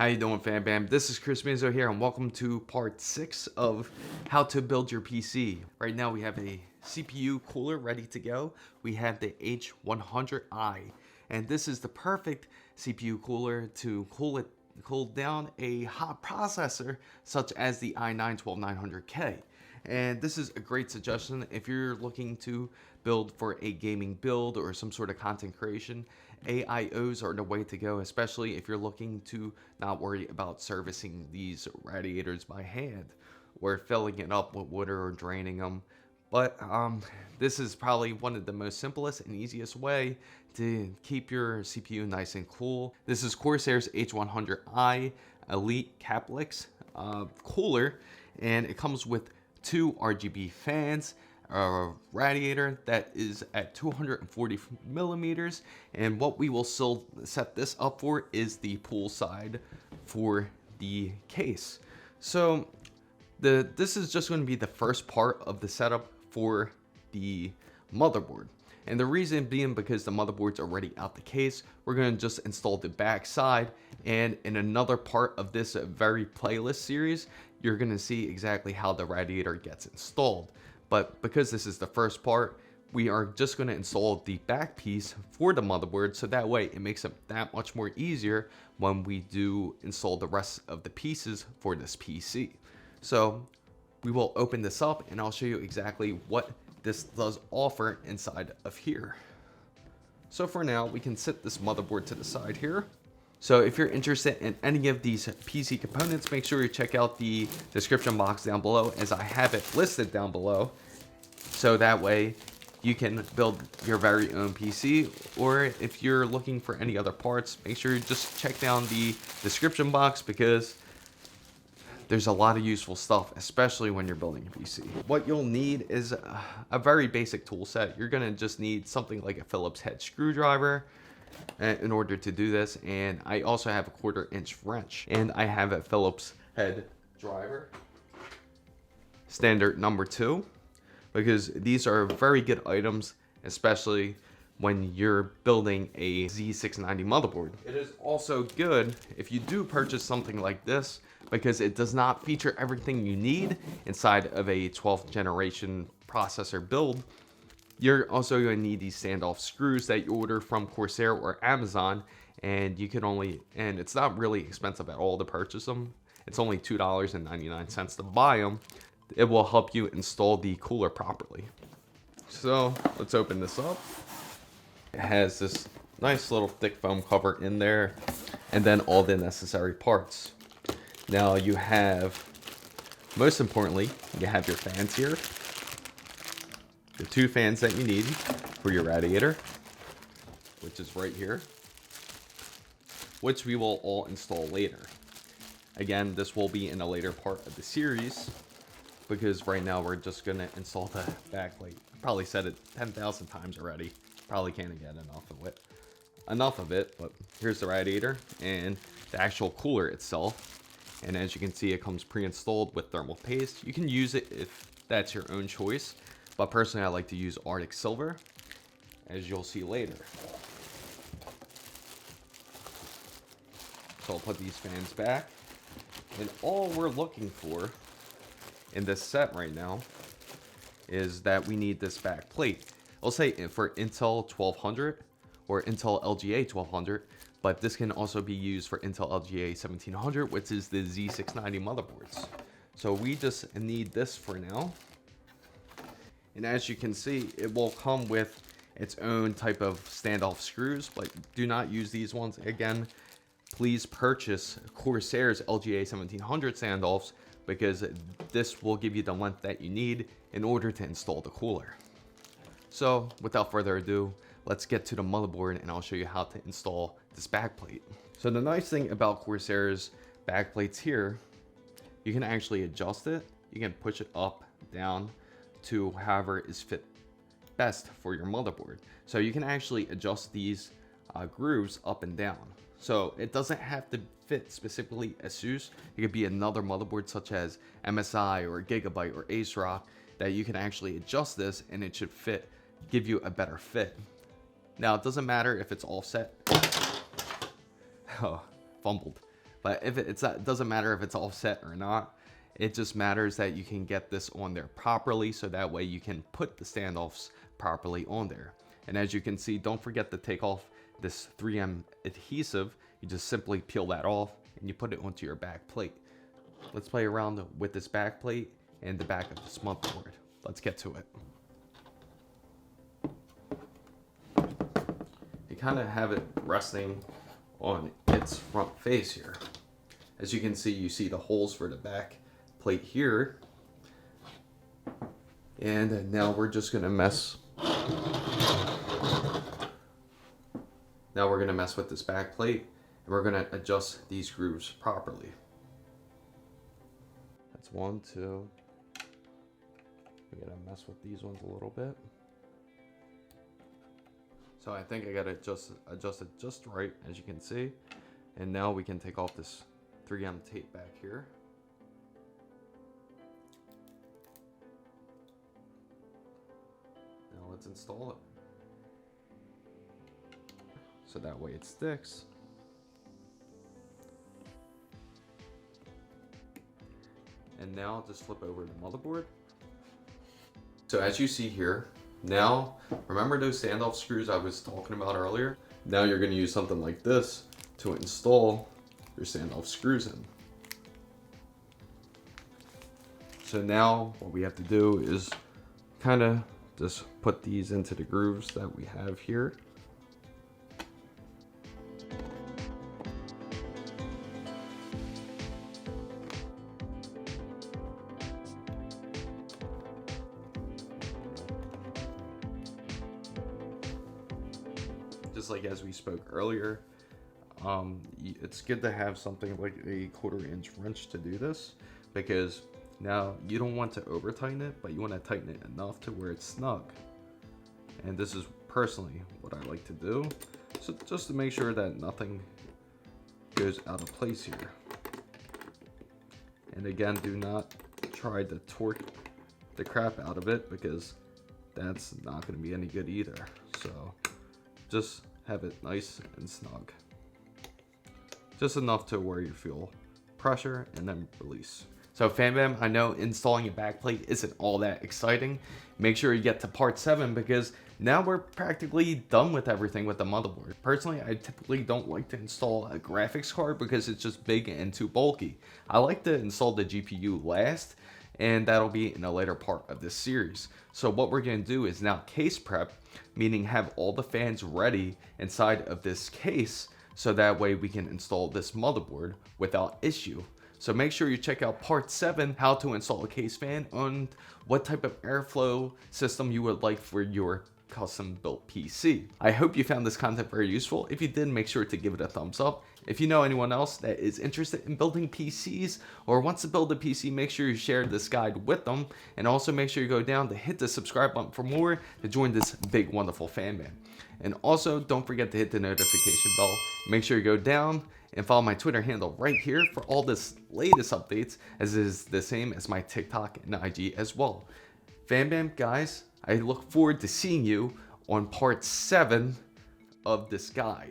How you doing, fam bam? This is Chris Mizzo here, and welcome to part 6 of how to build your PC. Right now we have a CPU cooler ready to go. We have the H100i, and this is the perfect CPU cooler to cool down a hot processor such as the i9-12900K. And this is a great suggestion if you're looking to build for a gaming build or some sort of content creation. AIOs are the way to go, especially if you're looking to not worry about servicing these radiators by hand or filling it up with water or draining them. But this is probably one of the most simplest and easiest way to keep your CPU nice and cool. This is Corsair's H100i Elite Caplix cooler, and it comes with 2 RGB fans, a radiator that is at 240 millimeters, and what we will still set this up for is the pool side for the case. So this is just going to be the first part of the setup for the motherboard, and the reason being because the motherboard's already out the case. We're going to just install the back side, and in another part of this very playlist series you're going to see exactly how the radiator gets installed. But because this is the first part, we are just going to install the back piece for the motherboard, so that way it makes it that much more easier when we do install the rest of the pieces for this PC. So we will open this up and I'll show you exactly what this does offer inside of here. So for now, we can set this motherboard to the side here. So if you're interested in any of these PC components, make sure you check out the description box down below, as I have it listed down below. So that way you can build your very own PC, or if you're looking for any other parts, make sure you just check down the description box, because there's a lot of useful stuff, especially when you're building a PC. What you'll need is a very basic tool set. You're gonna just need something like a Phillips head screwdriver in order to do this, and I also have a 1/4 inch wrench, and I have a Phillips head driver, standard number 2, because these are very good items, especially when you're building a Z690 motherboard. It is also good if you do purchase something like this, because it does not feature everything you need inside of a 12th generation processor build. You're also going to need these standoff screws that you order from Corsair or Amazon, and and it's not really expensive at all to purchase them. It's only $2.99 to buy them. It will help you install the cooler properly. So let's open this up. It has this nice little thick foam cover in there, and then all the necessary parts. Now you have, most importantly, you have your fans here. The 2 fans that you need for your radiator, which is right here, which we will all install later. Again, this will be in a later part of the series, because right now we're just going to install the backplate. Probably said it 10,000 times already. Probably can't get enough of it, but here's the radiator and the actual cooler itself. And as you can see, it comes pre-installed with thermal paste. You can use it if that's your own choice, but personally I like to use Arctic Silver, as you'll see later. So I'll put these fans back, and all we're looking for in this set right now is that we need this back plate. I'll say for Intel 1200 or Intel LGA 1200, but this can also be used for Intel LGA 1700, which is the Z690 motherboards. So we just need this for now. And as you can see, it will come with its own type of standoff screws, but do not use these ones. Again, please purchase Corsair's LGA 1700 standoffs, because this will give you the length that you need in order to install the cooler. So without further ado, let's get to the motherboard and I'll show you how to install this backplate. So the nice thing about Corsair's backplates here, you can actually adjust it. You can push it up, down, to however is fit best for your motherboard. So you can actually adjust these grooves up and down. So it doesn't have to fit specifically ASUS. It could be another motherboard such as MSI or Gigabyte or Ace Rock, that you can actually adjust this and it should fit, give you a better fit. Now it doesn't matter if it's offset. Oh, fumbled. But if it doesn't matter if it's offset or not. It just matters that you can get this on there properly, so that way you can put the standoffs properly on there. And as you can see, don't forget to take off this 3M adhesive. You just simply peel that off and you put it onto your back plate. Let's play around with this back plate and the back of this motherboard. Let's get to it. You kind of have it resting on its front face here. As you can see, you see the holes for the back plate here. And now we're just gonna mess with this back plate, and we're gonna adjust these grooves properly. That's 1, 2. We're gonna mess with these ones a little bit. So I think I got it adjusted just right, as you can see. And now we can take off this 3M tape back here. Now let's install it. So that way it sticks. And now just flip over the motherboard. So as you see here, now remember those standoff screws I was talking about earlier? Now you're going to use something like this to install your standoff screws in. So now what we have to do is kind of just put these into the grooves that we have here. Just like as we spoke earlier, it's good to have something like a 1/4 inch wrench to do this, because now you don't want to over tighten it, but you want to tighten it enough to where it's snug. And this is personally what I like to do, so just to make sure that nothing goes out of place here. And again, do not try to torque the crap out of it, because that's not going to be any good either. So just have it nice and snug. Just enough to where you feel pressure and then release. So FanBam, I know installing a backplate isn't all that exciting. Make sure you get to part 7, because now we're practically done with everything with the motherboard. Personally, I typically don't like to install a graphics card because it's just big and too bulky. I like to install the GPU last, and that'll be in a later part of this series. So what we're going to do is now case prep, meaning have all the fans ready inside of this case, so that way we can install this motherboard without issue. So make sure you check out part 7, how to install a case fan, and what type of airflow system you would like for your custom built PC. I hope you found this content very useful. If you did, make sure to give it a thumbs up. If you know anyone else that is interested in building PCs or wants to build a PC, make sure you share this guide with them. And also make sure you go down to hit the subscribe button for more, to join this big, wonderful fan band. And also don't forget to hit the notification bell. Make sure you go down and follow my Twitter handle right here for all this latest updates, as it is the same as my TikTok and IG as well. Fan band guys, I look forward to seeing you on part 7 of this guide.